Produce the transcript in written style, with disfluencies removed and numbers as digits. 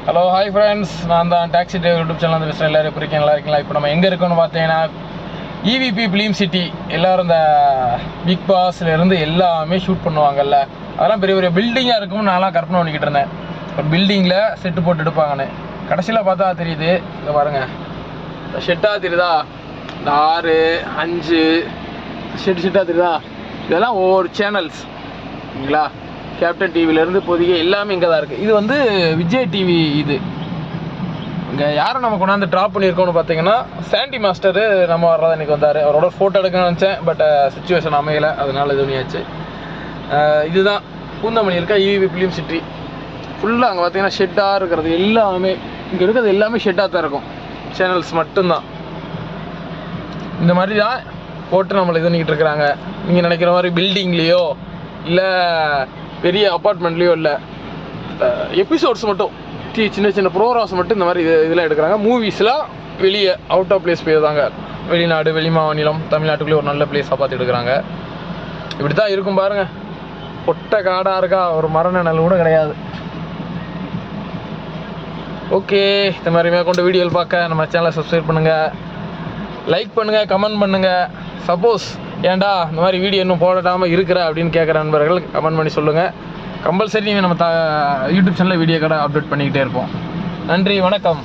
Hello hi friends, நான் தான் taxi driver YouTube channel வந்து பேசுகிறேன். எல்லோரும் எப்படி நல்லா இருக்கீங்களா? இப்போ நம்ம எங்கே இருக்கோன்னு பார்த்தீங்கன்னா EVP ஃபிலிம் சிட்டி. எல்லோரும் இந்த பிக் பாஸ்லேருந்து எல்லாமே ஷூட் பண்ணுவாங்கல்ல, அதெல்லாம் பெரிய பெரிய பில்டிங்காக இருக்கும்னு நான்லாம் கற்பனை பண்ணிக்கிட்டு இருந்தேன். ஒரு பில்டிங்கில் செட்டு போட்டு எடுப்பாங்கன்னு கடைசியில் பார்த்தா தெரியுது. இங்கே பாருங்கள், ஷெட்டாக தெரியுதா? இந்த 6, 5 ஷெட்டாக தெரியுதா? இதெல்லாம் ஒவ்வொரு சேனல்ஸ் இல்லைங்களா? கேப்டன் டிவிலேருந்து இப்போதைக்கு எல்லாமே இங்கே தான் இருக்குது. இது வந்து விஜய் டிவி. இது இங்கே யாரை நம்ம கொண்டாந்து ட்ராப் பண்ணியிருக்கோன்னு பார்த்தீங்கன்னா சாண்டி மாஸ்டரு நம்ம வர்றதா இன்றைக்கி வந்தார். அவரோட ஃபோட்டோ எடுக்கணும்னு நினச்சேன், பட் சுச்சுவேஷன் அமையலை, அதனால் இது பண்ணியாச்சு. இதுதான் பூந்தமல்லி இருக்க EVP ஃபிலிம் சிட்டி. ஃபுல்லாக அங்கே பார்த்தீங்கன்னா ஷெட்டாக இருக்கிறது எல்லாமே, இங்கே இருக்கிறது எல்லாமே ஷெட்டாக தான் இருக்கும். சேனல்ஸ் மட்டும்தான் இந்த மாதிரி தான் போட்டு நம்மளை இது பண்ணிக்கிட்டு இருக்கிறாங்க. நீங்கள் நினைக்கிற மாதிரி பில்டிங்லேயோ இல்லை பெரிய அப்பார்ட்மெண்ட்லேயோ இல்லை, எபிசோட்ஸ் மட்டும் சின்ன சின்ன ப்ரோக்ராம்ஸ் மட்டும் இந்த மாதிரி இதெல்லாம் எடுக்கிறாங்க. மூவிஸ்லாம் வெளியே அவுட் ஆஃப் பிளேஸ் போயிருந்தாங்க, வெளிநாடு, வெளி மாநிலம், தமிழ்நாட்டுக்குள்ளே ஒரு நல்ல பிளேஸாக பார்த்து எடுக்கிறாங்க. இப்படி தான் இருக்கும் பாருங்கள். பொட்டை காடாக இருக்கா, ஒரு மர நிழல் கூட கிடையாது. ஓகே, இந்த மாதிரி மேற்கொண்டு வீடியோவில் பார்க்க நம்ம சேனலை சப்ஸ்கிரைப் பண்ணுங்கள், லைக் பண்ணுங்கள், கமெண்ட் பண்ணுங்கள். சப்போஸ் ஏன்டா இந்த மாதிரி வீடியோ இன்னும் போடாமல் இருக்கிற அப்படின்னு கேட்குற நண்பர்கள் கமெண்ட் பண்ணி சொல்லுங்கள். கம்பல்சரி நம்ம யூடியூப் சேனலில் வீடியோ கடை அப்டேட் பண்ணிக்கிட்டே இருப்போம். நன்றி, வணக்கம்.